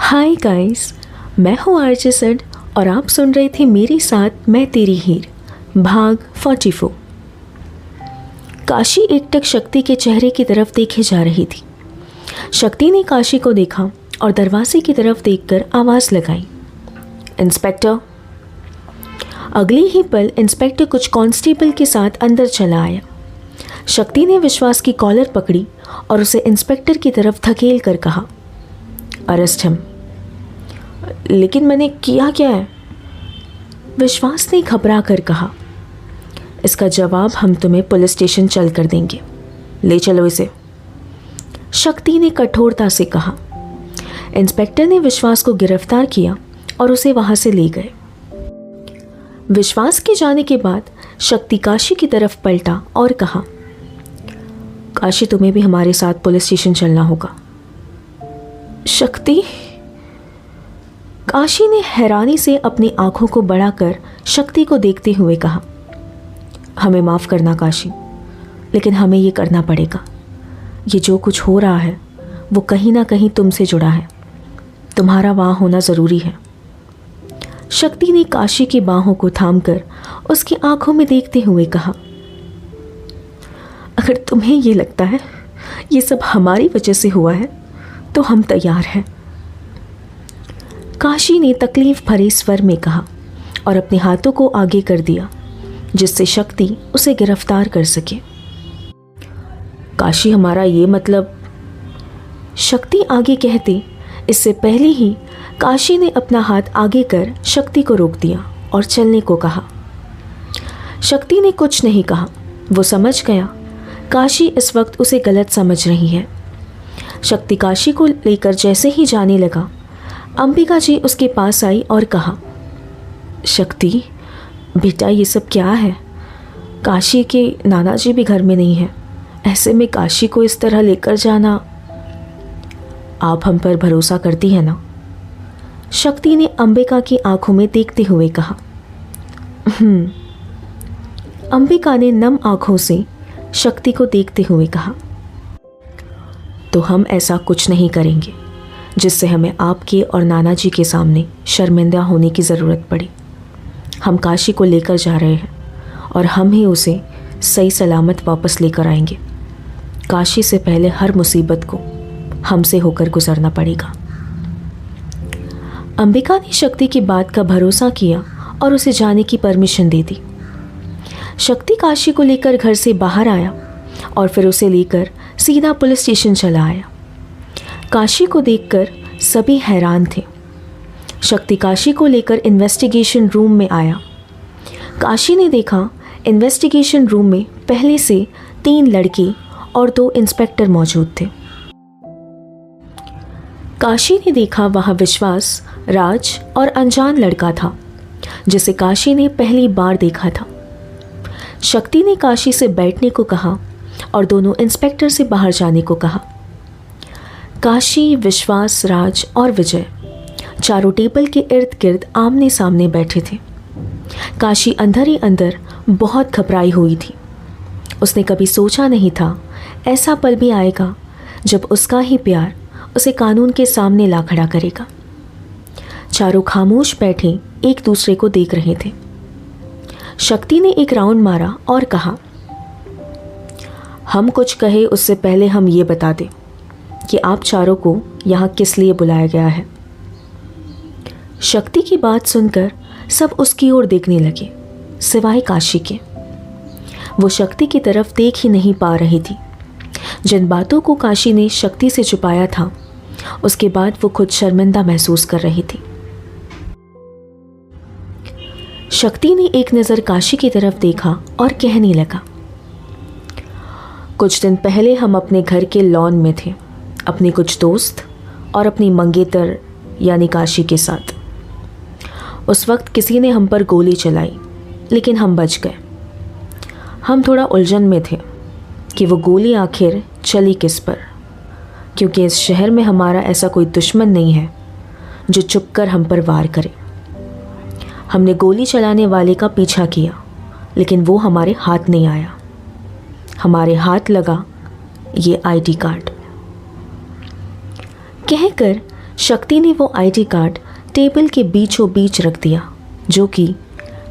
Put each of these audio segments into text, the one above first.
Hi guys, मैं हूँ RJ सड और आप सुन रहे थे मेरे साथ मैं तेरी हीर भाग 44। काशी एकटक शक्ति के चेहरे की तरफ देखे जा रही थी। शक्ति ने काशी को देखा और दरवाजे की तरफ देखकर आवाज़ लगाई, इंस्पेक्टर। अगले ही पल इंस्पेक्टर कुछ कांस्टेबल के साथ अंदर चला आया। शक्ति ने विश्वास की कॉलर पकड़ी और उसे इंस्पेक्टर की तरफ धकेल कर कहा, अरेस्ट हिम। लेकिन मैंने किया क्या है? विश्वास ने घबरा कर कहा, इसका जवाब हम तुम्हें पुलिस स्टेशन चल कर देंगे, ले चलो इसे। शक्ति ने कठोरता से कहा। इंस्पेक्टर ने विश्वास को गिरफ्तार किया और उसे वहां से ले गए। विश्वास के जाने के बाद शक्ति काशी की तरफ पलटा और कहा, काशी तुम्हें भी हमारे साथ पुलिस स्टेशन चलना होगा। शक्ति? काशी ने हैरानी से अपनी आंखों को बढ़ाकर शक्ति को देखते हुए कहा, हमें माफ़ करना काशी, लेकिन हमें ये करना पड़ेगा। ये जो कुछ हो रहा है वो कहीं ना कहीं तुमसे जुड़ा है, तुम्हारा वहाँ होना ज़रूरी है। शक्ति ने काशी की बाहों को थामकर उसकी आंखों में देखते हुए कहा, अगर तुम्हें ये लगता है ये सब हमारी वजह से हुआ है तो हम तैयार हैं। काशी ने तकलीफ भरे स्वर में कहा और अपने हाथों को आगे कर दिया जिससे शक्ति उसे गिरफ्तार कर सके। काशी, हमारा ये मतलब। शक्ति आगे कहते इससे पहले ही काशी ने अपना हाथ आगे कर शक्ति को रोक दिया और चलने को कहा। शक्ति ने कुछ नहीं कहा, वो समझ गया काशी इस वक्त उसे गलत समझ रही है। शक्ति काशी को लेकर जैसे ही जाने लगा, अंबिका जी उसके पास आई और कहा, शक्ति बेटा, ये सब क्या है? काशी के नाना जी भी घर में नहीं है, ऐसे में काशी को इस तरह लेकर जाना। आप हम पर भरोसा करती है ना? शक्ति ने अंबिका की आंखों में देखते हुए कहा। अंबिका ने नम आंखों से शक्ति को देखते हुए कहा, तो हम ऐसा कुछ नहीं करेंगे जिससे हमें आपके और नाना जी के सामने शर्मिंदा होने की ज़रूरत पड़े। हम काशी को लेकर जा रहे हैं और हम ही उसे सही सलामत वापस लेकर आएंगे। काशी से पहले हर मुसीबत को हमसे होकर गुजरना पड़ेगा। अंबिका ने शक्ति की बात का भरोसा किया और उसे जाने की परमिशन दे दी। शक्ति काशी को लेकर घर से बाहर आया और फिर उसे लेकर सीधा पुलिस स्टेशन चला आया। काशी को देखकर सभी हैरान थे। शक्ति काशी को लेकर इन्वेस्टिगेशन रूम में आया। काशी ने देखा इन्वेस्टिगेशन रूम में पहले से 3 लड़के और 2 इंस्पेक्टर मौजूद थे। काशी ने देखा वहाँ विश्वास, राज और अनजान लड़का था जिसे काशी ने पहली बार देखा था। शक्ति ने काशी से बैठने को कहा और दोनों इंस्पेक्टर से बाहर जाने को कहा। काशी, विश्वास, राज और विजय चारों टेबल के इर्द गिर्द आमने सामने बैठे थे। काशी अंदर ही अंदर बहुत घबराई हुई थी। उसने कभी सोचा नहीं था ऐसा पल भी आएगा जब उसका ही प्यार उसे कानून के सामने ला खड़ा करेगा। चारों खामोश बैठे एक दूसरे को देख रहे थे। शक्ति ने एक राउंड मारा और कहा, हम कुछ कहे उससे पहले हम ये बता दें कि आप चारों को यहाँ किस लिए बुलाया गया है। शक्ति की बात सुनकर सब उसकी ओर देखने लगे सिवाय काशी के। वो शक्ति की तरफ देख ही नहीं पा रही थी। जिन बातों को काशी ने शक्ति से छुपाया था उसके बाद वो खुद शर्मिंदा महसूस कर रही थी। शक्ति ने एक नज़र काशी की तरफ देखा और कहने लगा, कुछ दिन पहले हम अपने घर के लॉन में थे, अपने कुछ दोस्त और अपनी मंगेतर यानी काशी के साथ। उस वक्त किसी ने हम पर गोली चलाई लेकिन हम बच गए। हम थोड़ा उलझन में थे कि वो गोली आखिर चली किस पर, क्योंकि इस शहर में हमारा ऐसा कोई दुश्मन नहीं है जो चुपकर हम पर वार करे। हमने गोली चलाने वाले का पीछा किया लेकिन वो हमारे हाथ नहीं आया। हमारे हाथ लगा ये आईडी कार्ड। कहकर शक्ति ने वो आईडी कार्ड टेबल के बीचों बीच रख दिया जो कि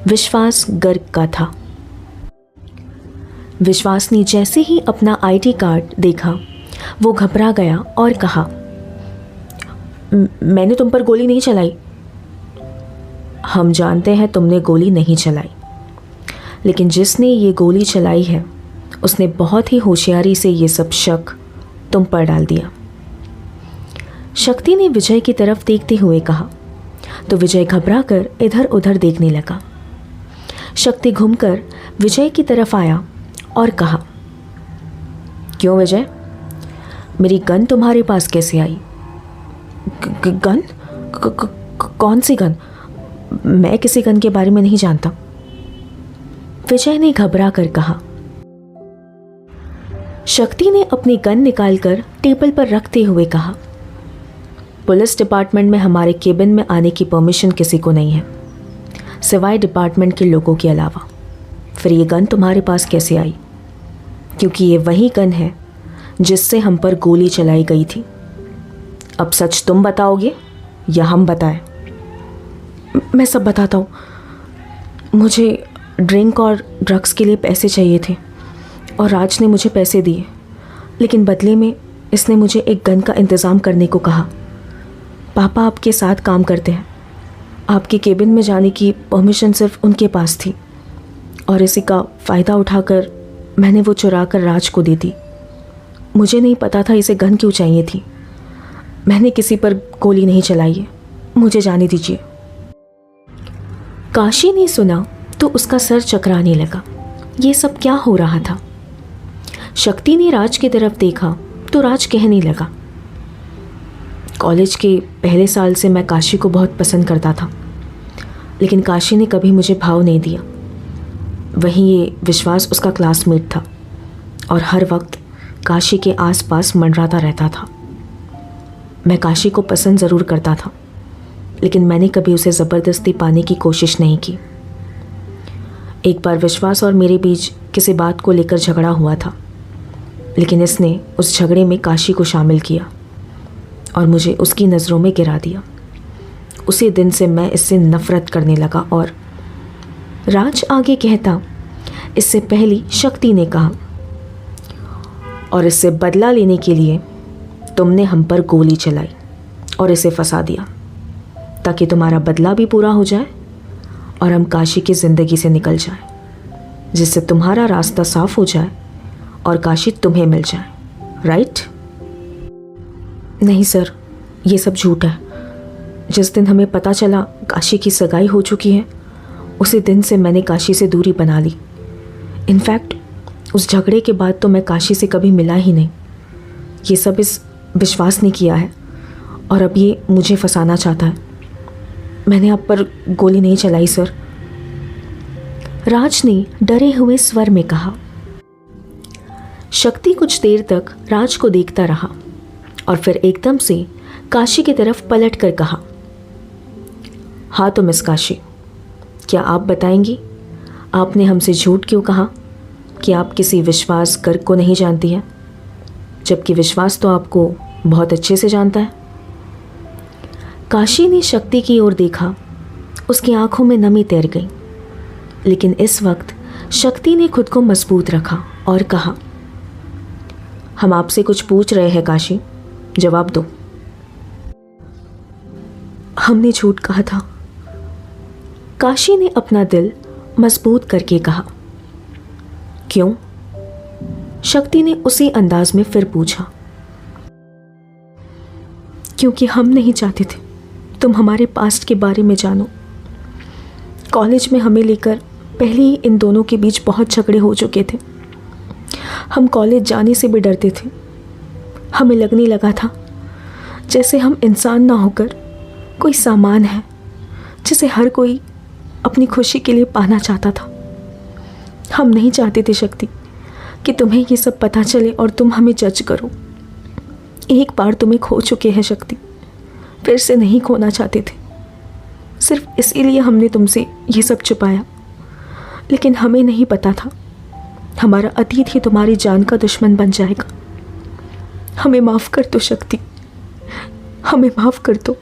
विश्वास गर्ग का था। विश्वास ने जैसे ही अपना आईडी कार्ड देखा वो घबरा गया और कहा, मैंने तुम पर गोली नहीं चलाई। हम जानते हैं तुमने गोली नहीं चलाई, लेकिन जिसने ये गोली चलाई है उसने बहुत ही होशियारी से ये सब शक तुम पर डाल दिया। शक्ति ने विजय की तरफ देखते हुए कहा तो विजय घबरा कर इधर उधर देखने लगा। शक्ति घूमकर विजय की तरफ आया और कहा, क्यों विजय, मेरी गन तुम्हारे पास कैसे आई? गन? कौन सी गन? मैं किसी गन के बारे में नहीं जानता। विजय ने घबरा कर कहा। शक्ति ने अपनी गन निकालकर टेबल पर रखते हुए कहा, पुलिस डिपार्टमेंट में हमारे केबिन में आने की परमिशन किसी को नहीं है सिवाय डिपार्टमेंट के लोगों के अलावा। फिर ये गन तुम्हारे पास कैसे आई? क्योंकि ये वही गन है जिससे हम पर गोली चलाई गई थी। अब सच तुम बताओगे या हम बताएं? मैं सब बताता हूँ। मुझे ड्रिंक और ड्रग्स के लिए पैसे चाहिए थे और राज ने मुझे पैसे दिए, लेकिन बदले में इसने मुझे एक गन का इंतज़ाम करने को कहा। पापा आपके साथ काम करते हैं, आपके केबिन में जाने की परमिशन सिर्फ उनके पास थी और इसी का फ़ायदा उठाकर मैंने वो चुरा कर राज को दे दी। मुझे नहीं पता था इसे गन क्यों चाहिए थी। मैंने किसी पर गोली नहीं चलाई है, मुझे जाने दीजिए। काशी ने सुना तो उसका सर चकराने लगा। ये सब क्या हो रहा था? शक्ति ने राज की तरफ देखा तो राज कहने लगा, कॉलेज के पहले साल से मैं काशी को बहुत पसंद करता था, लेकिन काशी ने कभी मुझे भाव नहीं दिया। वहीं ये विश्वास उसका क्लासमेट था और हर वक्त काशी के आसपास मंडराता रहता था। मैं काशी को पसंद ज़रूर करता था, लेकिन मैंने कभी उसे ज़बरदस्ती पाने की कोशिश नहीं की। एक बार विश्वास और मेरे बीच किसी बात को लेकर झगड़ा हुआ था, लेकिन इसने उस झगड़े में काशी को शामिल किया और मुझे उसकी नज़रों में गिरा दिया। उसी दिन से मैं इससे नफ़रत करने लगा। और राज आगे कहता, इससे पहले शक्ति ने कहा, और इससे बदला लेने के लिए तुमने हम पर गोली चलाई और इसे फंसा दिया ताकि तुम्हारा बदला भी पूरा हो जाए और हम काशी की ज़िंदगी से निकल जाएं, जिससे तुम्हारा रास्ता साफ हो जाए और काशी तुम्हें मिल जाए। राइट? नहीं सर, ये सब झूठ है। जिस दिन हमें पता चला काशी की सगाई हो चुकी है, उसी दिन से मैंने काशी से दूरी बना ली। इनफैक्ट उस झगड़े के बाद तो मैं काशी से कभी मिला ही नहीं। ये सब इस विश्वास ने किया है और अब ये मुझे फंसाना चाहता है। मैंने आप पर गोली नहीं चलाई सर। राज ने डरे हुए स्वर में कहा। शक्ति कुछ देर तक राज को देखता रहा और फिर एकदम से काशी की तरफ पलट कर कहा, हाँ तो मिस काशी, क्या आप बताएंगी आपने हमसे झूठ क्यों कहा कि आप किसी विश्वास गर्ग को नहीं जानती हैं, जबकि विश्वास तो आपको बहुत अच्छे से जानता है। काशी ने शक्ति की ओर देखा। उसकी आंखों में नमी तैर गई, लेकिन इस वक्त शक्ति ने खुद को मजबूत रखा और कहा, हम आपसे कुछ पूछ रहे हैं काशी, जवाब दो। हमने झूठ कहा था। काशी ने अपना दिल मजबूत करके कहा। क्यों? शक्ति ने उसी अंदाज में फिर पूछा। क्योंकि हम नहीं चाहते थे तुम हमारे पास्ट के बारे में जानो। कॉलेज में हमें लेकर पहले ही इन दोनों के बीच बहुत झगड़े हो चुके थे। हम कॉलेज जाने से भी डरते थे। हमें लगने लगा था जैसे हम इंसान ना होकर कोई सामान है जिसे हर कोई अपनी खुशी के लिए पाना चाहता था। हम नहीं चाहते थे शक्ति कि तुम्हें ये सब पता चले और तुम हमें जज करो। एक बार तुम्हें खो चुके हैं शक्ति, फिर से नहीं खोना चाहते थे। सिर्फ इसीलिए हमने तुमसे ये सब छुपाया, लेकिन हमें नहीं पता था हमारा अतीत ही तुम्हारी जान का दुश्मन बन जाएगा। हमें माफ़ कर दो शक्ति, हमें माफ़ कर दो।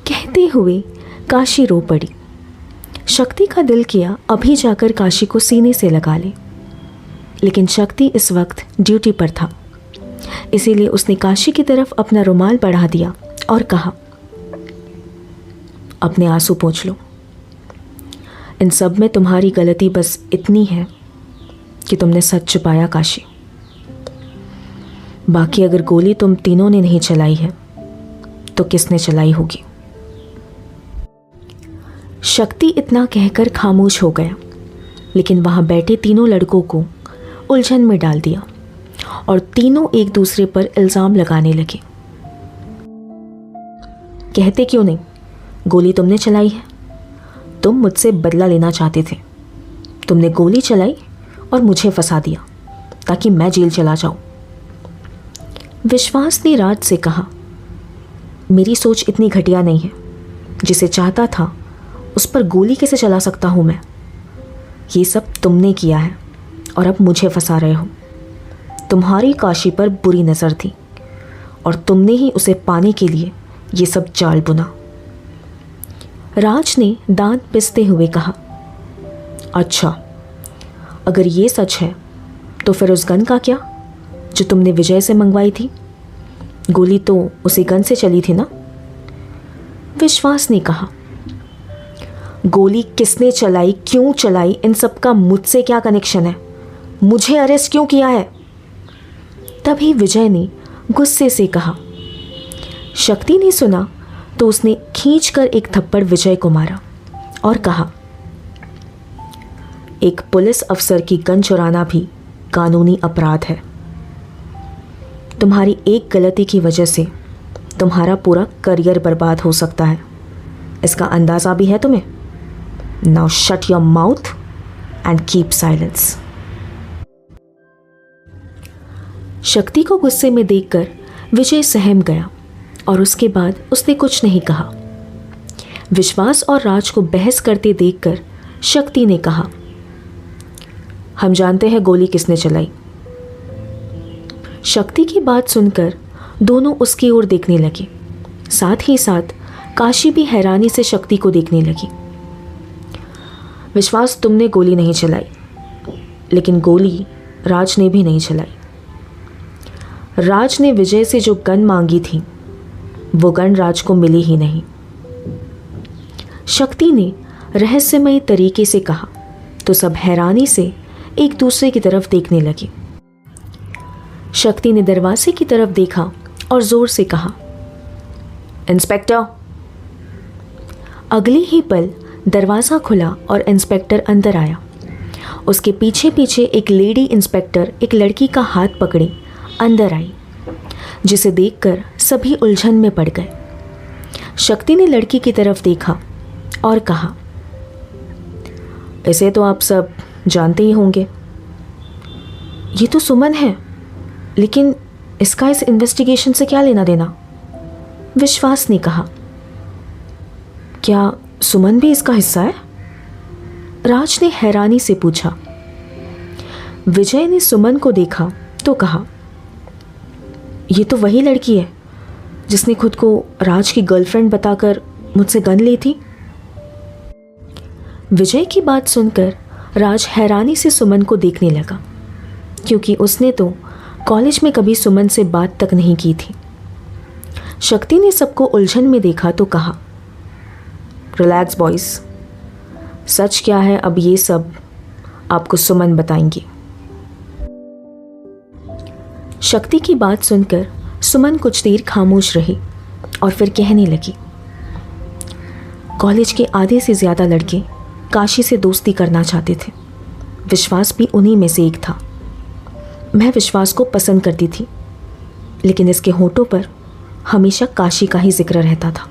कहते हुए काशी रो पड़ी। शक्ति का दिल किया अभी जाकर काशी को सीने से लगा ले, लेकिन शक्ति इस वक्त ड्यूटी पर था, इसीलिए उसने काशी की तरफ अपना रुमाल बढ़ा दिया और कहा, अपने आंसू पोंछ लो। इन सब में तुम्हारी गलती बस इतनी है कि तुमने सच छुपाया काशी। बाकी अगर गोली तुम तीनों ने नहीं चलाई है तो किसने चलाई होगी? शक्ति इतना कहकर खामोश हो गया, लेकिन वहां बैठे तीनों लड़कों को उलझन में डाल दिया और तीनों एक दूसरे पर इल्ज़ाम लगाने लगे। कहते क्यों नहीं, गोली तुमने चलाई है, तुम मुझसे बदला लेना चाहते थे, तुमने गोली चलाई और मुझे फंसा दिया ताकि मैं जेल चला जाऊं। विश्वास ने राज से कहा, मेरी सोच इतनी घटिया नहीं है, जिसे चाहता था उस पर गोली कैसे चला सकता हूं मैं? ये सब तुमने किया है और अब मुझे फंसा रहे हो। तुम्हारी काशी पर बुरी नज़र थी और तुमने ही उसे पाने के लिए ये सब जाल बुना। राज ने दांत पिसते हुए कहा, अच्छा, अगर ये सच है तो फिर उस गन का क्या जो तुमने विजय से मंगवाई थी? गोली तो उसी गन से चली थी ना? विश्वास ने कहा, गोली किसने चलाई, क्यों चलाई, इन सब का मुझसे क्या कनेक्शन है? मुझे अरेस्ट क्यों किया है? तभी विजय ने गुस्से से कहा। शक्ति ने सुना तो उसने खींचकर एक थप्पड़ विजय को मारा और कहा, एक पुलिस अफसर की गन चुराना भी कानूनी अपराध है। तुम्हारी एक गलती की वजह से तुम्हारा पूरा करियर बर्बाद हो सकता है, इसका अंदाज़ा भी है तुम्हें? Now shut your mouth and keep silence. शक्ति को गुस्से में देखकर विजय सहम गया और उसके बाद उसने कुछ नहीं कहा। विश्वास और राज को बहस करते देखकर शक्ति ने कहा, हम जानते हैं गोली किसने चलाई। शक्ति की बात सुनकर दोनों उसकी ओर देखने लगे, साथ ही साथ काशी भी हैरानी से शक्ति को देखने लगी। विश्वास, तुमने गोली नहीं चलाई, लेकिन गोली राज ने भी नहीं चलाई। राज ने विजय से जो गन मांगी थी वो गन राज को मिली ही नहीं। शक्ति ने रहस्यमयी तरीके से कहा तो सब हैरानी से एक दूसरे की तरफ देखने लगे। शक्ति ने दरवाजे की तरफ देखा और जोर से कहा, इंस्पेक्टर। अगले ही पल दरवाज़ा खुला और इंस्पेक्टर अंदर आया। उसके पीछे पीछे एक लेडी इंस्पेक्टर एक लड़की का हाथ पकड़े अंदर आई, जिसे देखकर सभी उलझन में पड़ गए। शक्ति ने लड़की की तरफ देखा और कहा, इसे तो आप सब जानते ही होंगे, ये तो सुमन है, लेकिन इसका इस इन्वेस्टिगेशन से क्या लेना देना? विश्वास ने कहा, क्या सुमन भी इसका हिस्सा है? राज ने हैरानी से पूछा। विजय ने सुमन को देखा तो कहा, ये तो वही लड़की है जिसने खुद को राज की गर्लफ्रेंड बताकर मुझसे गन ली थी। विजय की बात सुनकर राज हैरानी से सुमन को देखने लगा, क्योंकि उसने तो कॉलेज में कभी सुमन से बात तक नहीं की थी। शक्ति ने सबको उलझन में देखा तो कहा, रिलैक्स बॉयज, सच क्या है अब ये सब आपको सुमन बताएंगी। शक्ति की बात सुनकर सुमन कुछ देर खामोश रही और फिर कहने लगी, कॉलेज के आधे से ज़्यादा लड़के काशी से दोस्ती करना चाहते थे, विश्वास भी उन्हीं में से एक था। मैं विश्वास को पसंद करती थी, लेकिन इसके होठों पर हमेशा काशी का ही जिक्र रहता था।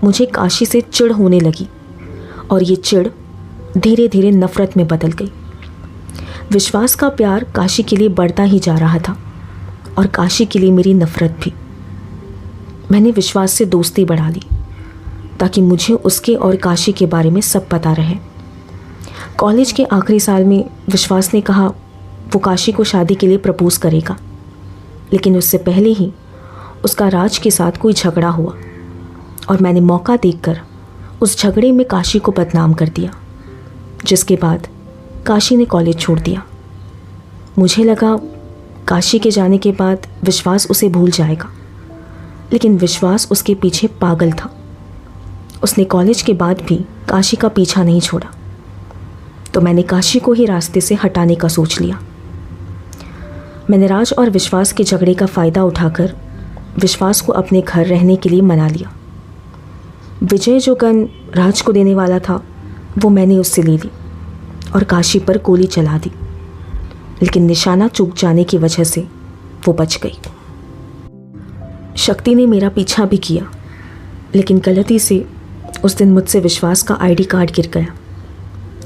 मुझे काशी से चिढ़ होने लगी और ये चिढ़ धीरे धीरे नफ़रत में बदल गई। विश्वास का प्यार काशी के लिए बढ़ता ही जा रहा था और काशी के लिए मेरी नफ़रत भी। मैंने विश्वास से दोस्ती बढ़ा ली ताकि मुझे उसके और काशी के बारे में सब पता रहे। कॉलेज के आखिरी साल में विश्वास ने कहा वो काशी को शादी के लिए प्रपोज़ करेगा, लेकिन उससे पहले ही उसका राज के साथ कोई झगड़ा हुआ और मैंने मौका देखकर उस झगड़े में काशी को बदनाम कर दिया, जिसके बाद काशी ने कॉलेज छोड़ दिया। मुझे लगा काशी के जाने के बाद विश्वास उसे भूल जाएगा, लेकिन विश्वास उसके पीछे पागल था। उसने कॉलेज के बाद भी काशी का पीछा नहीं छोड़ा, तो मैंने काशी को ही रास्ते से हटाने का सोच लिया। मैंने राज और विश्वास के झगड़े का फ़ायदा उठाकर विश्वास को अपने घर रहने के लिए मना लिया। विजय जो गन राज को देने वाला था वो मैंने उससे ले ली और काशी पर गोली चला दी, लेकिन निशाना चूक जाने की वजह से वो बच गई। शक्ति ने मेरा पीछा भी किया, लेकिन गलती से उस दिन मुझसे विश्वास का आईडी कार्ड गिर गया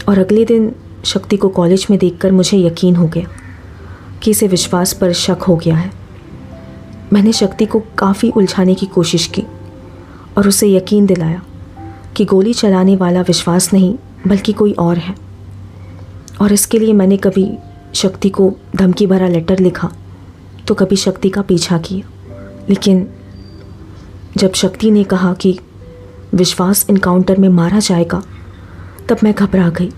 और अगले दिन शक्ति को कॉलेज में देखकर मुझे यकीन हो गया कि इसे विश्वास पर शक हो गया है। मैंने शक्ति को काफ़ी उलझाने की कोशिश की और उसे यकीन दिलाया कि गोली चलाने वाला विश्वास नहीं बल्कि कोई और है, और इसके लिए मैंने कभी शक्ति को धमकी भरा लेटर लिखा तो कभी शक्ति का पीछा किया। लेकिन जब शक्ति ने कहा कि विश्वास इनकाउंटर में मारा जाएगा तब मैं घबरा गई।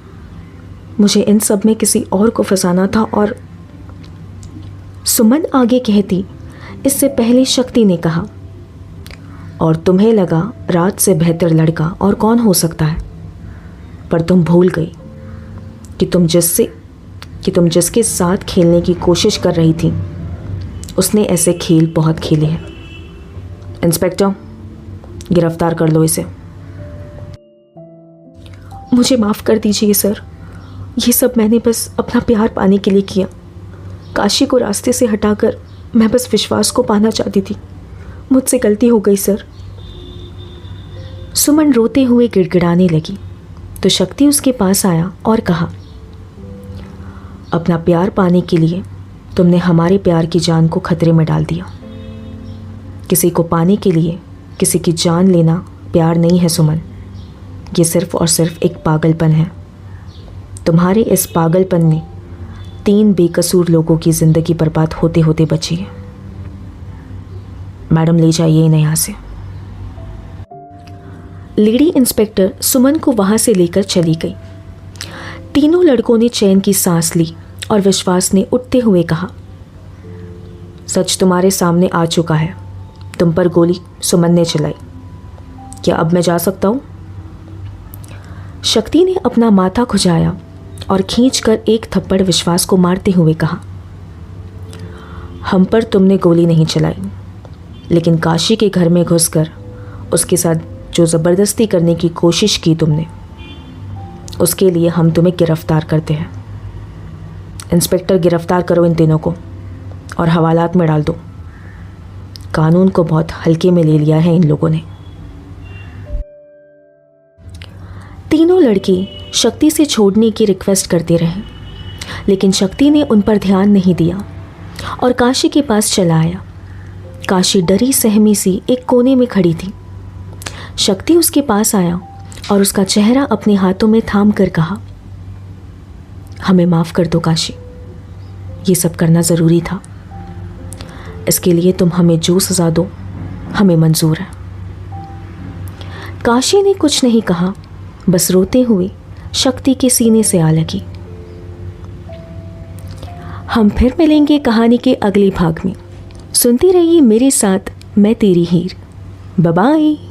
मुझे इन सब में किसी और को फंसाना था। और सुमन आगे कहती, इससे पहले शक्ति ने कहा, और तुम्हें लगा राज से बेहतर लड़का और कौन हो सकता है, पर तुम भूल गई कि तुम जिसके साथ खेलने की कोशिश कर रही थी उसने ऐसे खेल बहुत खेले हैं। इंस्पेक्टर, गिरफ्तार कर लो इसे। मुझे माफ़ कर दीजिए सर, ये सब मैंने बस अपना प्यार पाने के लिए किया। काशी को रास्ते से हटाकर मैं बस विश्वास को पाना चाहती थी। मुझसे गलती हो गई सर। सुमन रोते हुए गिड़गिड़ाने लगी तो शक्ति उसके पास आया और कहा, अपना प्यार पाने के लिए तुमने हमारे प्यार की जान को खतरे में डाल दिया। किसी को पाने के लिए किसी की जान लेना प्यार नहीं है सुमन, ये सिर्फ और सिर्फ एक पागलपन है। तुम्हारे इस पागलपन ने 3 बेकसूर लोगों की ज़िंदगी बर्बाद होते होते बची है। मैडम, ले जाइए इन्हें यहाँ से। लेडी इंस्पेक्टर सुमन को वहाँ से लेकर चली गई। तीनों लड़कों ने चैन की सांस ली और विश्वास ने उठते हुए कहा, सच तुम्हारे सामने आ चुका है, तुम पर गोली सुमन ने चलाई। क्या अब मैं जा सकता हूँ? शक्ति ने अपना माथा खुजाया और खींचकर एक थप्पड़ विश्वास को मारते हुए कहा, हम पर तुमने गोली नहीं चलाई, लेकिन काशी के घर में घुसकर उसके साथ जो ज़बरदस्ती करने की कोशिश की तुमने, उसके लिए हम तुम्हें गिरफ्तार करते हैं। इंस्पेक्टर, गिरफ्तार करो इन तीनों को और हवालात में डाल दो। कानून को बहुत हल्के में ले लिया है इन लोगों ने। तीनों लड़के शक्ति से छोड़ने की रिक्वेस्ट करते रहे, लेकिन शक्ति ने उन पर ध्यान नहीं दिया और काशी के पास चला आया। काशी डरी सहमी सी एक कोने में खड़ी थी। शक्ति उसके पास आया और उसका चेहरा अपने हाथों में थाम कर कहा, हमें माफ़ कर दो काशी, ये सब करना ज़रूरी था। इसके लिए तुम हमें जो सज़ा दो हमें मंजूर है। काशी ने कुछ नहीं कहा, बस रोते हुए शक्ति के सीने से आ लगी। हम फिर मिलेंगे कहानी के अगले भाग में। सुनती रहिए मेरे साथ मैं तेरी हीर। Bye bye.